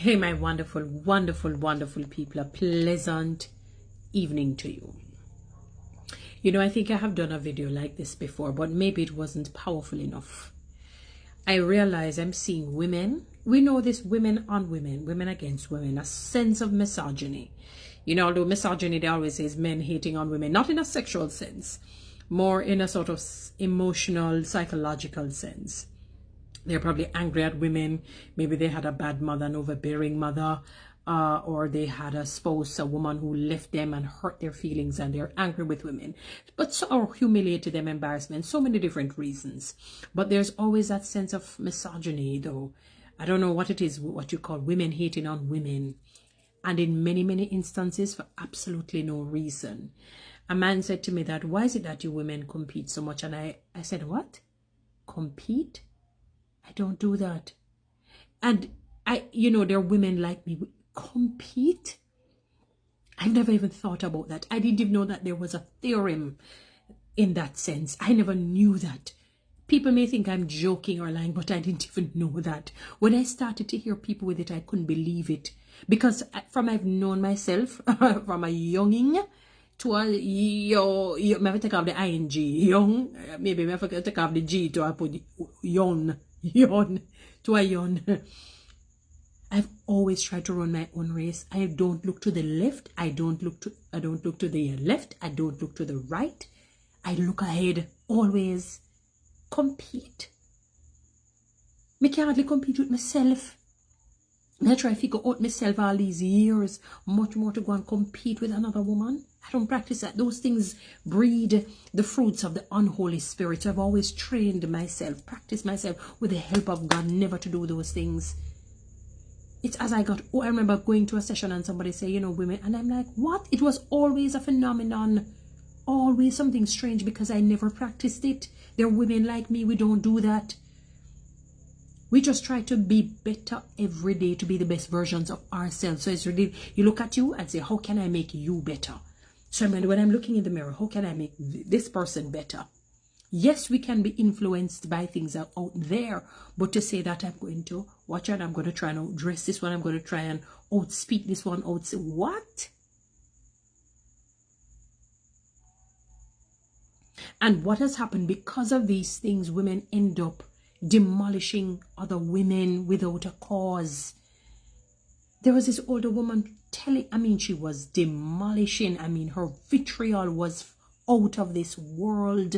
Hey, my wonderful, wonderful, wonderful people. A pleasant evening to you. You know, I think I have done a video like this before, but maybe it wasn't powerful enough. I realize I'm seeing women. We know this, women on women, women against women, a sense of misogyny. You know, although misogyny, they always say is men hating on women, not in a sexual sense, more in a sort of emotional, psychological sense. They're probably angry at women. Maybe they had a bad mother, an overbearing mother, or they had a spouse, a woman who left them and hurt their feelings, and they're angry with women, or humiliated them, embarrassment, so many different reasons. But there's always that sense of misogyny, though. I don't know what it is, what you call women hating on women. And in many, many instances, for absolutely no reason. A man said to me that, why is it that you women compete so much? And I said, what? Compete? I don't do that. And there are women like me who compete. I've never even thought about that. I didn't even know that there was a theorem in that sense. I never knew that. People may think I'm joking or lying, but I didn't even know that. When I started to hear people with it, I couldn't believe it. Because from I've known myself, from a younging to a maybe take off the ing, young, maybe I forget to take off the G to I put young to a yawn. I've always tried to run my own race. I don't look to the left. I don't look to the left. I don't look to the right. I look ahead. Always compete. Me can't hardly compete with myself. I try to figure out myself all these years. Much more to go and compete with another woman. I don't practice that. Those things breed the fruits of the unholy spirit. So I've always trained myself, practiced myself with the help of God never to do those things. It's as I remember going to a session and somebody say, women, and I'm like, what? It was always a phenomenon, always something strange because I never practiced it. There are women like me, we don't do that. We just try to be better every day, to be the best versions of ourselves. So it's really, you look at you and say, how can I make you better? So when I'm looking in the mirror, how can I make this person better? Yes, we can be influenced by things out there, but to say that I'm going to watch out, I'm going to try and outdress this one, I'm going to try and outspeak this one, what? And what has happened because of these things, women end up demolishing other women without a cause. There was this older woman she was demolishing. Her vitriol was out of this world.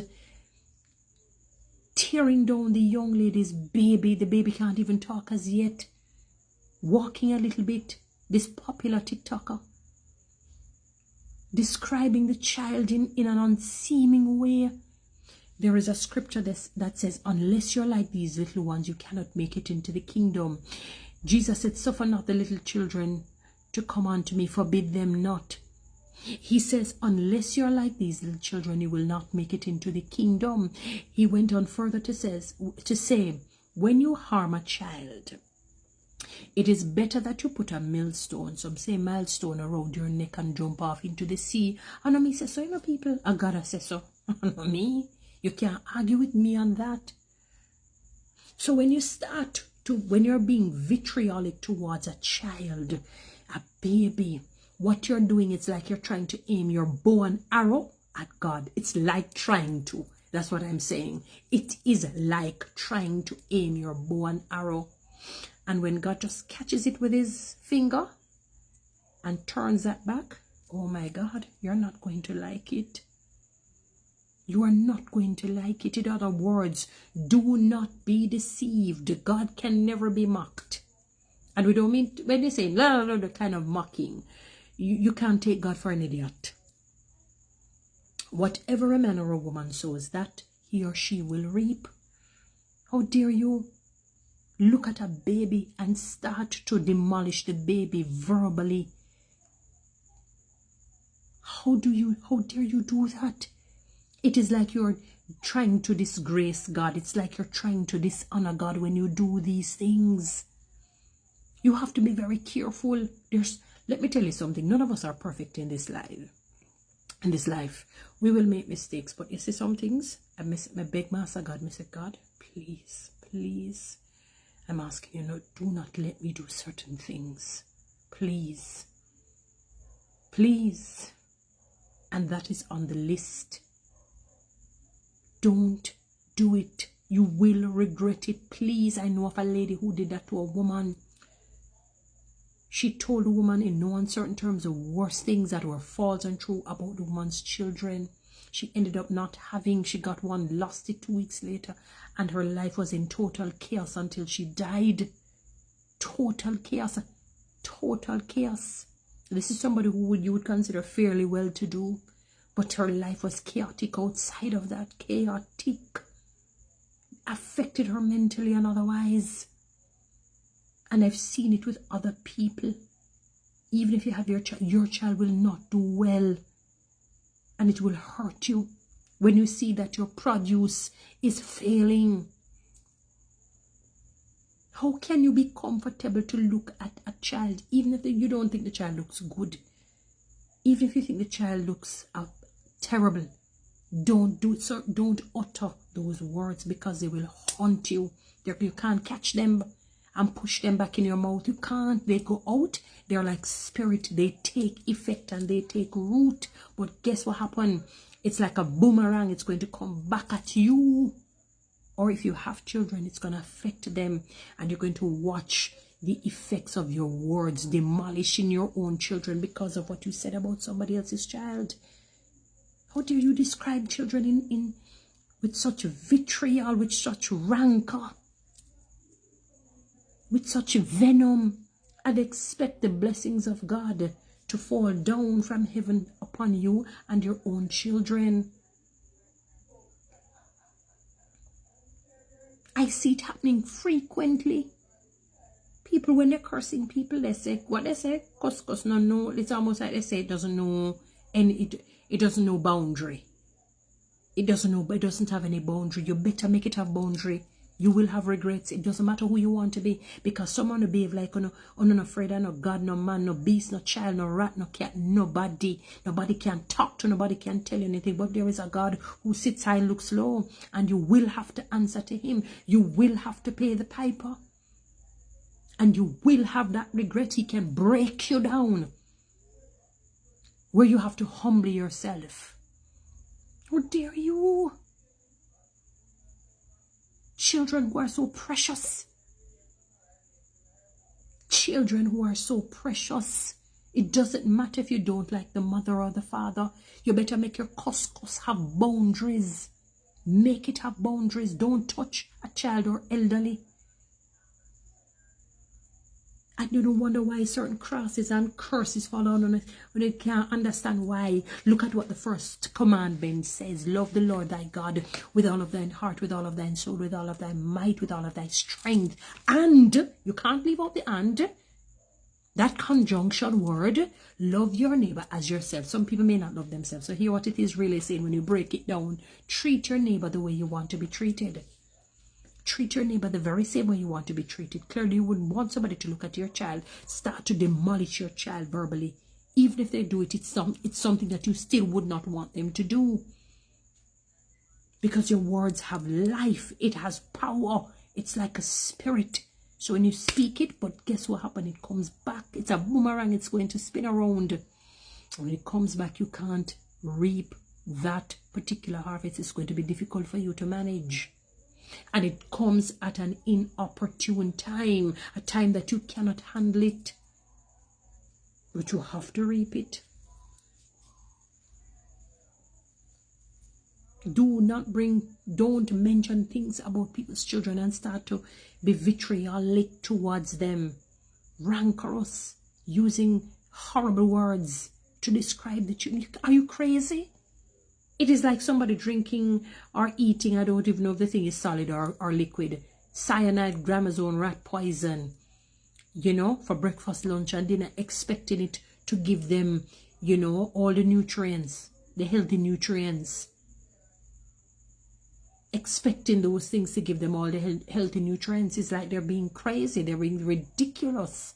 Tearing down the young lady's baby. The baby can't even talk as yet. Walking a little bit. This popular TikToker. Describing the child in an unseeming way. There is a scripture that says, unless you're like these little ones, you cannot make it into the kingdom. Jesus said, suffer not the little children to come unto me, forbid them not. He says, unless you're like these little children, you will not make it into the kingdom. He went on further to say, when you harm a child, it is better that you put a millstone, some say milestone, around your neck and jump off into the sea. And me say so, people. I gotta say so. Not me. You can't argue with me on that. So when you're being vitriolic towards a child, a baby, what you're doing, it's like you're trying to aim your bow and arrow at God. It's like trying to. That's what I'm saying. It is like trying to aim your bow and arrow. And when God just catches it with his finger and turns that back, oh my God, you're not going to like it. You are not going to like it. In other words, do not be deceived. God can never be mocked. And we don't mean, when they say, the kind of mocking, you can't take God for an idiot. Whatever a man or a woman sows, that he or she will reap. How dare you look at a baby and start to demolish the baby verbally? How dare you do that? It is like you're trying to disgrace God. It's like you're trying to dishonor God when you do these things. You have to be very careful. Let me tell you something. None of us are perfect in this life. In this life, we will make mistakes. But you see some things, I beg Master God, I say, God, please, please. I'm asking you, no, do not let me do certain things. Please. Please. And that is on the list. Don't do it. You will regret it. Please. I know of a lady who did that to a woman. She told the woman in no uncertain terms the worst things that were false and true about the woman's children. She ended up not having, she got one, lost it 2 weeks later, and her life was in total chaos until she died. Total chaos. Total chaos. This is somebody who you would consider fairly well-to-do, but her life was chaotic outside of that. Chaotic. Affected her mentally and otherwise. And I've seen it with other people. Even if you have your child will not do well. And it will hurt you when you see that your produce is failing. How can you be comfortable to look at a child, even if you don't think the child looks good? Even if you think the child looks terrible, don't do it, sir. Don't utter those words, because they will haunt you. You can't catch them and push them back in your mouth. You can't. They go out. They're like spirit. They take effect and they take root. But guess what happened? It's like a boomerang. It's going to come back at you. Or if you have children, it's going to affect them. And you're going to watch the effects of your words demolishing your own children because of what you said about somebody else's child. How dare you describe children with such vitriol, with such rancor, with such venom, and expect the blessings of God to fall down from heaven upon you and your own children? I see it happening frequently. People, when they're cursing people, they say, what they say? Cuss, no. It's almost like they say it doesn't know, and it doesn't know boundary. It doesn't have any boundary. You better make it have boundary. You will have regrets. It doesn't matter who you want to be, because someone will behave like unafraid of no God, no man, no beast, no child, no rat, no cat, nobody. Nobody can talk to, nobody can tell you anything. But there is a God who sits high and looks low, and you will have to answer to him. You will have to pay the piper, and you will have that regret. He can break you down, where you have to humble yourself. How dare you? Children who are so precious. Children who are so precious. It doesn't matter if you don't like the mother or the father. You better make your couscous have boundaries. Make it have boundaries. Don't touch a child or elderly. And you don't wonder why certain crosses and curses fall on us when you can't understand why. Look at what the first commandment says. Love the Lord thy God with all of thine heart, with all of thine soul, with all of thy might, with all of thy strength. And, you can't leave out the and. That conjunction word, love your neighbor as yourself. Some people may not love themselves. So hear what it is really saying when you break it down. Treat your neighbor the way you want to be treated. Treat your neighbor the very same way you want to be treated. Clearly, you wouldn't want somebody to look at your child, start to demolish your child verbally. Even if they do it, it's something that you still would not want them to do. Because your words have life. It has power. It's like a spirit. So when you speak it, but guess what happens? It comes back. It's a boomerang. It's going to spin around. When it comes back, you can't reap that particular harvest. It's going to be difficult for you to manage. And it comes at an inopportune time, a time that you cannot handle it. But you have to reap it. Don't mention things about people's children and start to be vitriolic towards them. Rancorous, using horrible words to describe the children. Are you crazy? It is like somebody drinking or eating, I don't even know if the thing is solid or liquid, cyanide, gramazone, rat poison, you know, for breakfast, lunch, and dinner, expecting it to give them, you know, all the nutrients, the healthy nutrients. Expecting those things to give them all the healthy nutrients is like they're being crazy. They're being ridiculous.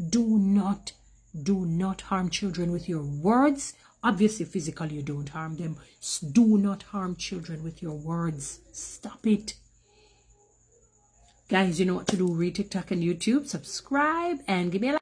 Do not harm children with your words. Obviously, physically, you don't harm them. Do not harm children with your words. Stop it. Guys, you know what to do. Read TikTok and YouTube. Subscribe and give me a like.